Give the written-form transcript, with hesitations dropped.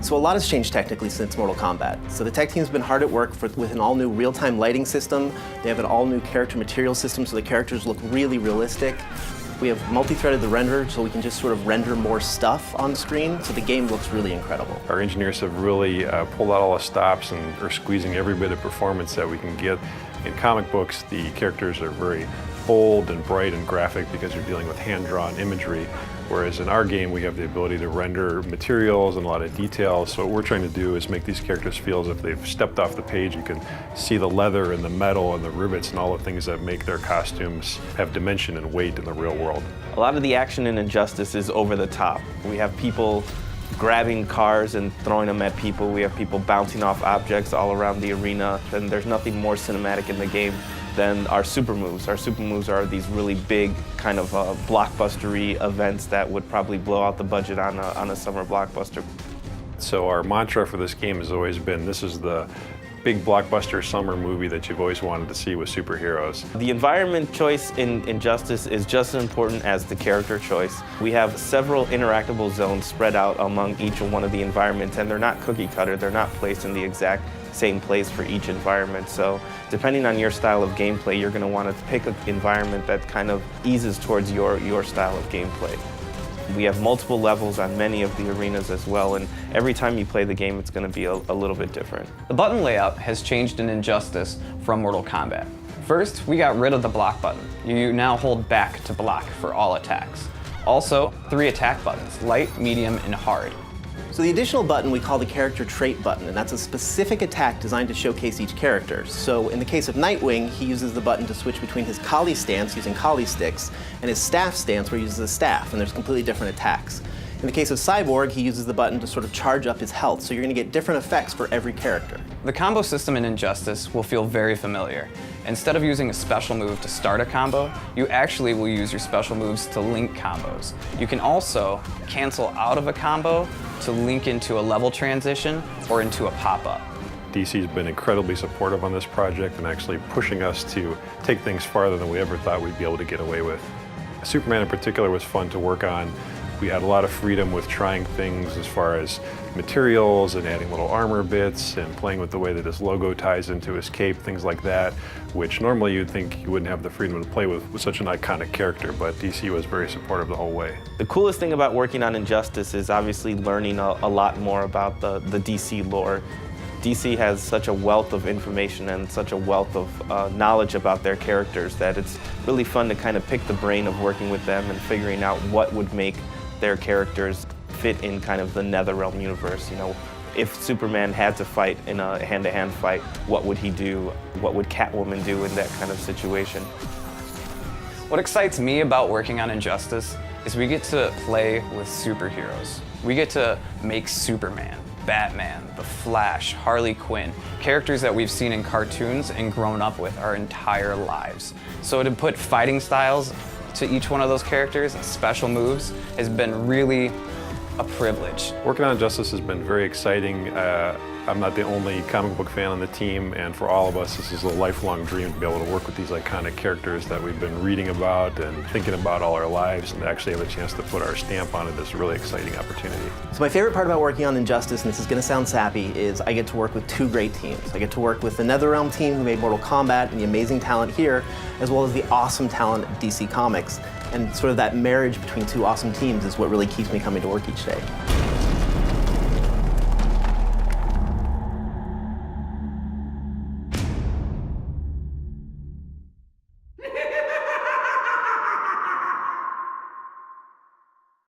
So a lot has changed technically since Mortal Kombat. So the tech team's been hard at work with an all-new real-time lighting system. They have an all-new character material system, so the characters look really realistic. We have multi-threaded the renderer, so we can just sort of render more stuff on the screen, so the game looks really incredible. Our engineers have really pulled out all the stops and are squeezing every bit of performance that we can get. In comic books, the characters are very bold and bright and graphic because you're dealing with hand-drawn imagery, whereas in our game we have the ability to render materials and a lot of details. So what we're trying to do is make these characters feel as if they've stepped off the page. You can see the leather and the metal and the rivets and all the things that make their costumes have dimension and weight in the real world. A lot of the action in Injustice is over the top. We have people grabbing cars and throwing them at people. We have people bouncing off objects all around the arena. And there's nothing more cinematic in the game than our super moves. Our super moves are these really big kind of blockbustery events that would probably blow out the budget on a summer blockbuster. So our mantra for this game has always been, this is the big blockbuster summer movie that you've always wanted to see with superheroes. The environment choice in Injustice is just as important as the character choice. We have several interactable zones spread out among each one of the environments, and they're not cookie cutter. They're not placed in the exact same place for each environment. So depending on your style of gameplay, you're going to want to pick an environment that kind of eases towards your style of gameplay. We have multiple levels on many of the arenas as well, and every time you play the game, it's going to be a little bit different. The button layout has changed in Injustice from Mortal Kombat. First, we got rid of the block button. You now hold back to block for all attacks. Also, 3 attack buttons, light, medium, and hard. So the additional button we call the character trait button, and that's a specific attack designed to showcase each character. So in the case of Nightwing, he uses the button to switch between his collie stance using collie sticks and his staff stance where he uses a staff, and there's completely different attacks. In the case of Cyborg, he uses the button to sort of charge up his health, so you're going to get different effects for every character. The combo system in Injustice will feel very familiar. Instead of using a special move to start a combo, you actually will use your special moves to link combos. You can also cancel out of a combo to link into a level transition or into a pop-up. DC's been incredibly supportive on this project and actually pushing us to take things farther than we ever thought we'd be able to get away with. Superman in particular was fun to work on. We had a lot of freedom with trying things as far as materials and adding little armor bits and playing with the way that his logo ties into his cape, things like that, which normally you'd think you wouldn't have the freedom to play with such an iconic character, but DC was very supportive the whole way. The coolest thing about working on Injustice is obviously learning a lot more about the DC lore. DC has such a wealth of information and such a wealth of knowledge about their characters that it's really fun to kind of pick the brain of working with them and figuring out what would make their characters fit in kind of the NetherRealm universe. You know, if Superman had to fight in a hand-to-hand fight, what would he do? What would Catwoman do in that kind of situation? What excites me about working on Injustice is we get to play with superheroes. We get to make Superman, Batman, The Flash, Harley Quinn, characters that we've seen in cartoons and grown up with our entire lives. So to put fighting styles to each one of those characters and special moves has been really a privilege. Working on Injustice has been very exciting. I'm not the only comic book fan on the team, and for all of us, this is a lifelong dream to be able to work with these iconic characters that we've been reading about and thinking about all our lives, and to actually have a chance to put our stamp on it is a really exciting opportunity. So my favorite part about working on Injustice, and this is going to sound sappy, is I get to work with 2 great teams. I get to work with the NetherRealm team who made Mortal Kombat and the amazing talent here, as well as the awesome talent at DC Comics. And sort of that marriage between 2 awesome teams is what really keeps me coming to work each day.